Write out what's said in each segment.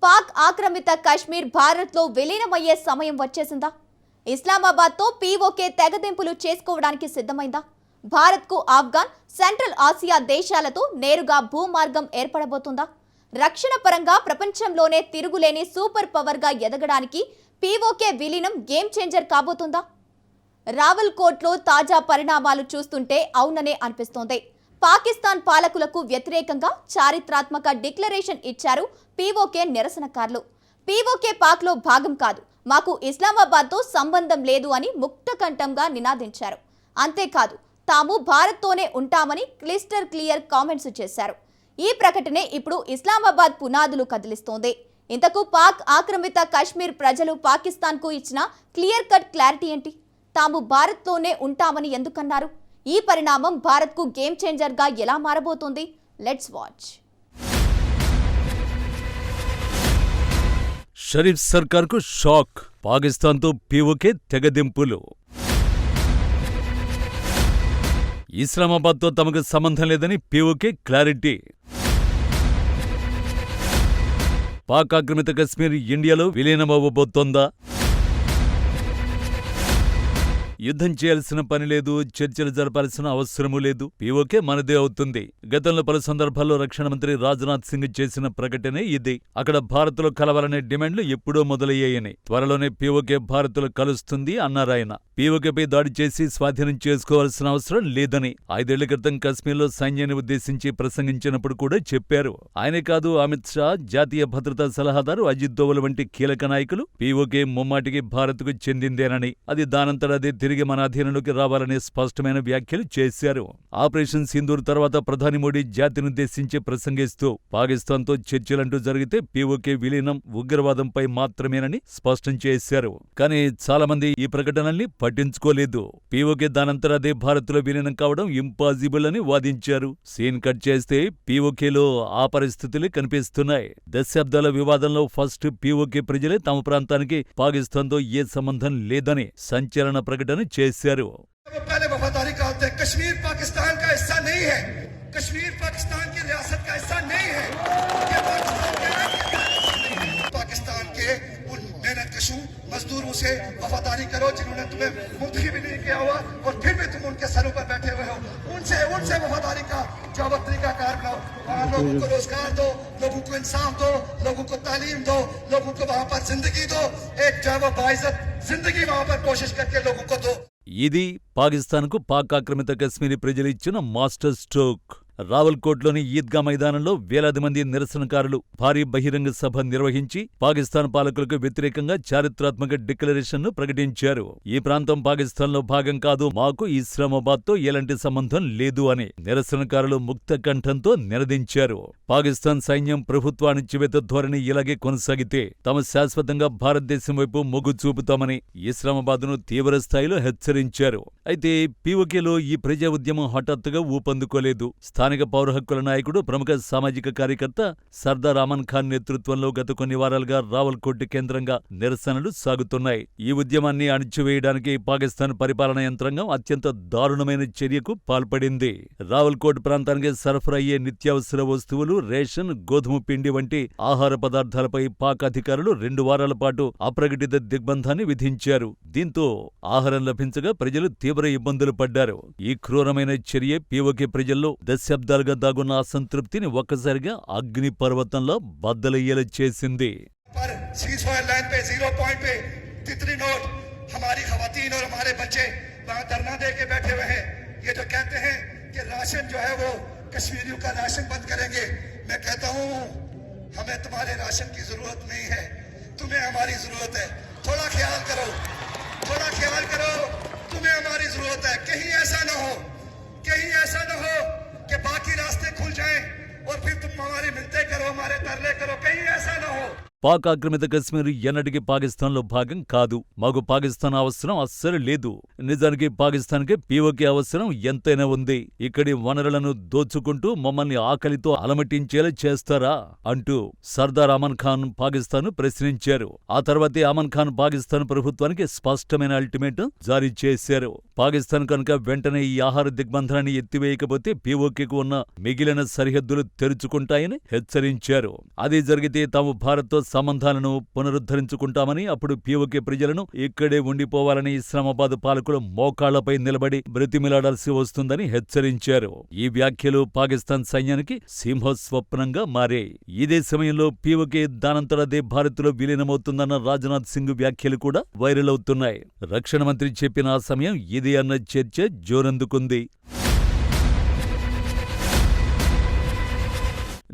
పాక్ ఆక్రమిత కశ్మీర్ భారత్లో విలీనమయ్యే సమయం వచ్చేసిందా? ఇస్లామాబాద్తో పీఓకే తెగదెంపులు చేసుకోవడానికి సిద్ధమైందా? భారత్కు ఆఫ్ఘాన్, సెంట్రల్ ఆసియా దేశాలతో నేరుగా భూమార్గం ఏర్పడబోతుందా? రక్షణ పరంగా ప్రపంచంలోనే తిరుగులేని సూపర్ పవర్గా ఎదగడానికి పీఓకే విలీనం గేమ్ చేంజర్ కాబోతుందా? రావల్కోట్లో తాజా పరిణామాలు చూస్తుంటే అవుననే అనిపిస్తోంది. పాకిస్తాన్ పాలకులకు వ్యతిరేకంగా చారిత్రాత్మక డిక్లరేషన్ ఇచ్చారు పీఓకే నిరసనకారులు. పీఓకే పాక్లో భాగం కాదు, మాకు ఇస్లామాబాద్తో సంబంధం లేదు అని ముక్తకంఠంగా నినాదించారు. అంతేకాదు, తాము భారత్తోనే ఉంటామని క్లిస్టర్ క్లియర్ కామెంట్స్ చేశారు. ఈ ప్రకటనే ఇప్పుడు ఇస్లామాబాద్ పునాదులు కదిలిస్తోంది. ఇంతకు పాక్ ఆక్రమిత కశ్మీర్ ప్రజలు పాకిస్తాన్కు ఇచ్చిన క్లియర్ కట్ క్లారిటీ ఏంటి? తాము భారత్తోనే ఉంటామని ఎందుకన్నారు? ఈ పరిణామం భారత్కు గేమ్ చేంజర్గా ఎలా మారబోతోంది? Let's watch. షరీఫ్ సర్కార్కు షాక్. పాకిస్తాన్తో పీఓకే తెగదెంపులు. ఇస్లామాబాద్తో తమకు సంబంధం లేదని పీఓకే క్లారిటీ. పాక్ ఆక్రమిత కశ్మీర్ ఇండియాలో విలీనమవ్వబోతోందా? యుద్ధం చేయాల్సిన పని లేదు, చర్చలు జరపాల్సిన అవసరమూ లేదు, పీఓకే మనదే అవుతుంది. గతంలో పలు సందర్భాల్లో రక్షణ మంత్రి రాజ్నాథ్ సింగ్ చేసిన ప్రకటనే ఇది. అక్కడ భారత్లో కలవాలనే డిమాండ్లు ఎప్పుడో మొదలయ్యాయని, త్వరలోనే పీఓకే భారత్లో కలుస్తుంది అన్నారాయన. పీఓకేపై దాడి చేసి స్వాధీనం చేసుకోవాల్సిన అవసరం లేదని 5 ఏళ్ల క్రితం కశ్మీర్లో సైన్యాన్ని ఉద్దేశించి ప్రసంగించినప్పుడు కూడా చెప్పారు. ఆయనే కాదు, అమిత్ షా, జాతీయ భద్రతా సలహాదారు అజిత్ దోవల్ వంటి కీలక నాయకులు పీఓకే ముమ్మాటికి భారత్కు చెందిందేనని, అది దానంతటదే తిరిగి మన అధీనంలోకి రావాలనే స్పష్టమైన వ్యాఖ్యలు చేశారు. ఆపరేషన్ సింధూర్ తర్వాత ప్రధాని మోడీ జాతినుద్దేశించి ప్రసంగిస్తూ పాకిస్తాన్తో చర్చలంటూ జరిగితే పీఓకే విలీనం ఉగ్రవాదంపై మాత్రమేనని స్పష్టం చేశారు. కానీ చాలా మంది ఈ ప్రకటనల్ని పట్టించుకోలేదు. పీఓకే దానంతరదే భారత్లో విలీనం కావడం ఇంపాసిబుల్ అని వాదించారు. సీన్ కట్ చేస్తే పీఓకేలో ఆ పరిస్థితులే కనిపిస్తున్నాయి. దశాబ్దాల వివాదంలో ఫస్ట్ పీఓకే ప్రజలే తమ ప్రాంతానికి పాకిస్తాన్తో ఏ సంబంధం లేదని సంచలన ప్రకటన చేశారు. मजदूरों से वफादारी करो जिन्होंने तुम्हें मुफ्त भी नहीं किया हुआ और फिर भी तुम उनके सरों पर बैठे हुए हो. उनसे वफादारी का जो तरीका कार बनाओ. वहाँ लोगों को रोजगार दो, लोगों को इंसाफ दो, लोगों को तालीम दो, लोगों को वहाँ पर जिंदगी दो, एक जो है वो बाइज्जत जिंदगी वहाँ पर कोशिश करके लोगों को दो. ఇది పాకిస్తాన్కు పాక్ ఆక్రమిత కశ్మీరీ ప్రజలు ఇచ్చిన మాస్టర్ స్ట్రోక్. రావల్కోట్లోని ఈద్గా మైదానంలో వేలాది మంది నిరసనకారులు భారీ బహిరంగ సభ నిర్వహించి పాకిస్తాన్ పాలకులకు వ్యతిరేకంగా చారిత్రాత్మక డిక్లరేషన్ను ప్రకటించారు. ఈ ప్రాంతం పాకిస్తాన్లో భాగం కాదు, మాకు ఇస్లామాబాద్తో ఎలాంటి సంబంధం లేదు అని నిరసనకారులు ముక్త కంఠంతో నినదించారు. పాకిస్తాన్ సైన్యం ప్రభుత్వ అణచివేత ధోరణి ఇలాగే కొనసాగితే తాము శాశ్వతంగా భారతదేశం వైపు మొగ్గు చూపుతామని ఇస్లామాబాద్ను తీవ్రస్థాయిలో హెచ్చరించారు. అయితే పీఓకేలో ఈ ప్రజా ఉద్యమం హఠాత్తుగా ఊపందుకోలేదు. స్థానిక పౌర హక్కుల నాయకుడు, ప్రముఖ సామాజిక కార్యకర్త సర్దార్ అమన్ ఖాన్ నేతృత్వంలో గత కొన్ని వారాలుగా రావల్కోట్ కేంద్రంగా నిరసనలు సాగుతున్నాయి. ఈ ఉద్యమాన్ని అణిచివేయడానికి పాకిస్తాన్ పరిపాలనా యంత్రాంగం అత్యంత దారుణమైన చర్యకు పాల్పడింది. రావల్కోట్ ప్రాంతానికి సరఫరా అయ్యే నిత్యావసర వస్తువులు, రేషన్, గోధుమ పిండి వంటి ఆహార పదార్థాలపై పాక్ అధికారులు 2 వారాల పాటు అప్రకటిత దిగ్బంధాన్ని విధించారు. దీంతో ఆహారం లభించగా ప్రజలు తీవ్ర ఇబ్బందులు పడ్డారు. ఈ క్రూరమైన చర్య పీఓకే ప్రజల్లో దశాబ్దాలుగా దాగున్న అసంతృప్తిని ఒక్కసారిగా అగ్ని పర్వతంలో బద్దలయ్యేలా చేసింది. कहीं ऐसा न हो कि बाकी रास्ते खुल जाएं और फिर तुम हमारे मिलते करो, हमारे तरले करो. कहीं ऐसा न हो. పాక్ ఆక్రమిత కశ్మీర్ ఎన్నటికీ పాకిస్తాన్లో భాగం కాదు. మాకు పాకిస్తాన్ అవసరం అస్సలు లేదు. నిజానికి పాకిస్తాన్కి పీఓకే అవసరం ఎంతైనా ఉంది. ఇక్కడి వనరులను దోచుకుంటూ మమ్మల్ని ఆకలితో అలమటించేలా చేస్తారా అంటూ సర్దార్ అమన్ ఖాన్ పాకిస్తాన్ ప్రశ్నించారు. ఆ తర్వాతే అమన్ ఖాన్ పాకిస్తాన్ ప్రభుత్వానికి స్పష్టమైన అల్టిమేటం జారీ చేశారు. పాకిస్తాన్ కనుక వెంటనే ఈ ఆహార దిగ్బంధనాన్ని ఎత్తివేయకపోతే పీఓకేకు ఉన్న మిగిలిన సరిహద్దులు తెరుచుకుంటాయని హెచ్చరించారు. అది జరిగితే తాము భారత్తో సంబంధాలను పునరుద్ధరించుకుంటామని, అప్పుడు పీఓకే ప్రజలను ఇక్కడే ఉండిపోవాలని ఇస్లామాబాద్ పాలకులు మోకాళ్లపై నిలబడి బ్రతిమిలాడాల్సి వస్తుందని హెచ్చరించారు. ఈ వ్యాఖ్యలు పాకిస్తాన్ సైన్యానికి సింహస్వప్నంగా మారాయి. ఇదే సమయంలో పీఓకే దానంతరదే భారత్లో విలీనమవుతుందన్న రాజ్నాథ్ సింగ్ వ్యాఖ్యలు కూడా వైరల్ అవుతున్నాయి. రక్షణ మంత్రి చెప్పిన ఆ సమయం ఇది అన్న చర్చ జోరందుకుంది.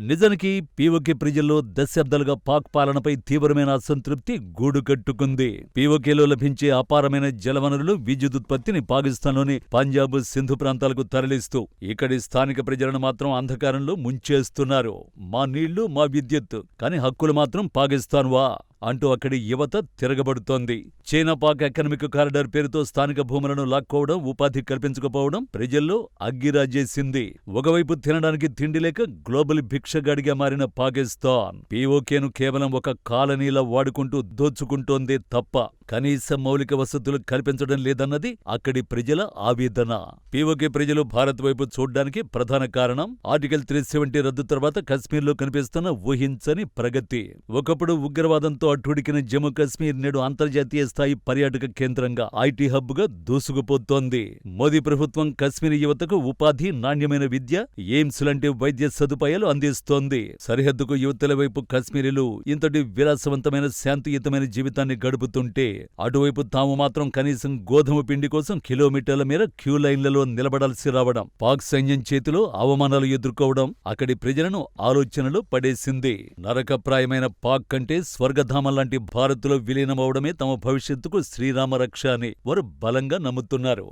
నిజానికి పీఓకే ప్రజల్లో దశాబ్దాలుగా పాక్ పాలనపై తీవ్రమైన అసంతృప్తి గూడు కట్టుకుంది. పీఓకేలో లభించే అపారమైన జలవనరులు, విద్యుదుత్పత్తిని పాకిస్తాన్లోని పంజాబ్, సింధు ప్రాంతాలకు తరలిస్తూ ఇక్కడి స్థానిక ప్రజలను మాత్రం అంధకారంలో ముంచేస్తున్నారు. మా నీళ్లు, మా విద్యుత్, కానీ హక్కులు మాత్రం పాకిస్తాన్వా అంటూ అక్కడి యువత తిరగబడుతోంది. చైనా పాక్ ఎకనామిక్ కారిడార్ పేరుతో స్థానిక భూములను లాక్కోవడం, ఉపాధి కల్పించకపోవడం ప్రజల్లో అగ్గిరాజేసింది. ఒకవైపు తినడానికి తిండి లేక గ్లోబల్ భిక్షగాడిగా మారిన పాకిస్తాన్ పీఓకేను కేవలం ఒక కాలనీలా వాడుకుంటూ దోచుకుంటోందే తప్ప కనీస మౌలిక వసతులు కల్పించడం లేదన్నది అక్కడి ప్రజల ఆవేదన. పీఓకే ప్రజలు భారత్ వైపు చూడ్డానికి ప్రధాన కారణం ఆర్టికల్ 370 రద్దు తర్వాత కశ్మీర్లో కనిపిస్తున్న ఊహించని ప్రగతి. ఒకప్పుడు ఉగ్రవాదంతో అట్టుడికిన జమ్మూ కశ్మీర్ నేడు అంతర్జాతీయ స్థాయి పర్యాటక కేంద్రంగా, ఐటీ హబ్ గా దూసుకుపోతోంది. మోదీ ప్రభుత్వం కశ్మీరీ యువతకు ఉపాధి, నాణ్యమైన విద్య, ఎయిమ్స్ లాంటి వైద్య సదుపాయాలు అందిస్తోంది. సరిహద్దుకు యువతల వైపు కశ్మీరీలు ఇంతటి విలాసవంతమైన, శాంతియుతమైన జీవితాన్ని గడుపుతుంటే అటువైపు తాము మాత్రం కనీసం గోధుమ పిండి కోసం కిలోమీటర్ల మేర క్యూ లైన్లలో నిలబడాల్సి రావడం, పాక్ సైన్యం చేతిలో అవమానాలు ఎదుర్కోవడం అక్కడి ప్రజలను ఆలోచనలో పడేసింది. నరకప్రాయమైన పాక్ కంటే స్వర్గధామం లాంటి భారత్లో విలీనమవడమే తమ భవిష్యత్తుకు శ్రీరామ రక్ష అని వారు బలంగా నమ్ముతున్నారు.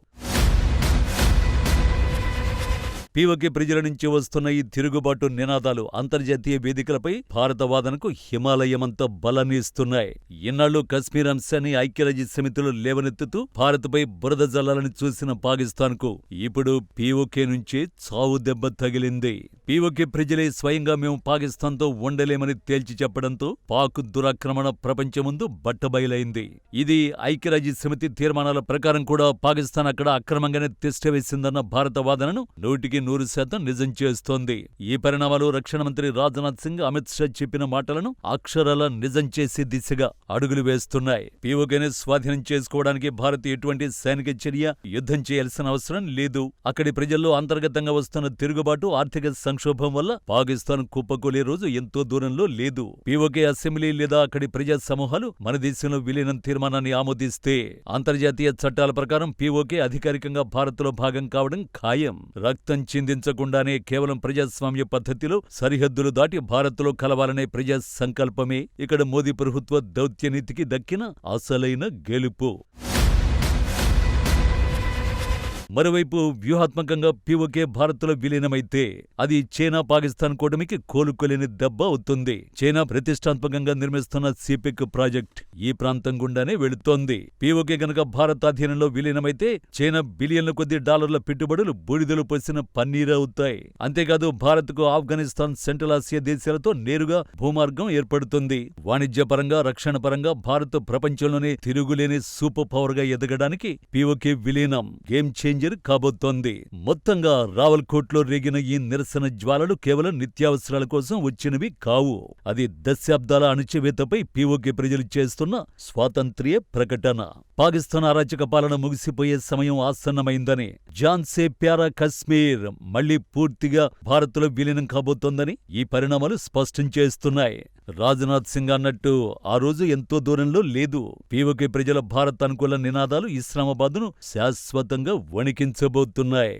పీఓకే ప్రజల నుంచి వస్తున్న ఈ తిరుగుబాటు నినాదాలు అంతర్జాతీయ వేదికలపై భారత వాదనకు హిమాలయమంత బలాన్నిస్తున్నాయి. ఇన్నాళ్లు కశ్మీర్ అంశాన్ని ఐక్యరాజ్య సమితిలో లేవనెత్తుతూ భారత్పై బురద జల్లాలని చూసిన పాకిస్తాన్కు ఇప్పుడు పీఓకే నుంచే చావు దెబ్బ తగిలింది. పీఓకే ప్రజలే స్వయంగా మేము పాకిస్తాన్తో ఉండలేమని తేల్చి చెప్పడంతో పాక్ దురాక్రమణ ప్రపంచం ముందు బట్టబయలైంది. ఇది ఐక్యరాజ్య సమితి తీర్మానాల ప్రకారం కూడా పాకిస్తాన్ అక్కడ అక్రమంగానే తిష్టవేసిందన్న భారత వాదనను 100% నిజం చేస్తోంది. ఈ పరిణామాలు రక్షణ మంత్రి రాజ్నాథ్ సింగ్, అమిత్ షా చెప్పిన మాటలను అక్షరాల నిజం చేసే దిశగా అడుగులు వేస్తున్నాయి. పీఓకేని స్వాధీనం చేసుకోవడానికి భారత్ ఎటువంటి సైనిక చర్య, యుద్ధం చేయాల్సిన అవసరం లేదు. అక్కడి ప్రజల్లో అంతర్గతంగా వస్తున్న తిరుగుబాటు, ఆర్థిక సంక్షోభం వల్ల పాకిస్తాన్ కుప్పకూలే రోజు ఎంతో దూరంలో లేదు. పీఓకే అసెంబ్లీ లేదా అక్కడి ప్రజా సమూహాలు మన దేశంలో విలీనం తీర్మానాన్ని ఆమోదిస్తే అంతర్జాతీయ చట్టాల ప్రకారం పీఓకే అధికారికంగా భారత్లో భాగం కావడం ఖాయం. రక్తం చిందించకుండానే కేవలం ప్రజాస్వామ్య పద్ధతిలో సరిహద్దులు దాటి భారత్లో కలవాలనే ప్రజా సంకల్పమే ఇక్కడ మోదీ ప్రభుత్వ దౌత్యనీతికి దక్కిన అసలైన గెలుపు. మరోవైపు వ్యూహాత్మకంగా పీఓకే భారత్లో విలీనమైతే అది చైనా పాకిస్తాన్ కూటమికి కోలుకోలేని దెబ్బ అవుతుంది. చైనా ప్రతిష్టాత్మకంగా నిర్మిస్తున్న సిపెక్ ప్రాజెక్ట్ ఈ ప్రాంతం గుండానే వెళుతోంది. పీఓకే గనక భారత్ అధీనంలో విలీనమైతే చైనా బిలియన్ల కొద్ది డాలర్ల పెట్టుబడులు బూడిదలు పోసిన పన్నీరవుతాయి. అంతేకాదు భారత్కు ఆఫ్ఘనిస్తాన్, సెంట్రల్ ఆసియా దేశాలతో నేరుగా భూమార్గం ఏర్పడుతుంది. వాణిజ్యపరంగా, రక్షణ పరంగా భారత్ ప్రపంచంలోనే తిరుగులేని సూపర్ పవర్ గా ఎదగడానికి పీఓకే విలీనం గేమ్ చేంజర్ కాబోతోంది. మొత్తంగా రావల్కోట్లో రేగిన ఈ నిరసన జ్వాలలు కేవలం నిత్యావసరాల కోసం వచ్చినవి కావు. అది దశాబ్దాల అణచివేతపై పీఓకే ప్రజలు చేస్తున్న స్వాతంత్ర్య ప్రకటన. పాకిస్తాన్ అరాచక పాలన ముగిసిపోయే సమయం ఆసన్నమైందని, జాన్ సే ప్యారా కశ్మీర్ మళ్లీ పూర్తిగా భారత్లో విలీనం కాబోతోందని ఈ పరిణామాలు స్పష్టం చేస్తున్నాయి. రాజ్నాథ్ సింగ్ అన్నట్టు ఆ రోజు ఎంతో దూరంలో లేదు. పీఓకే ప్రజల భారత్ అనుకూల నినాదాలు ఇస్లామాబాద్ను శాశ్వతంగా వణికించబోతున్నాయి.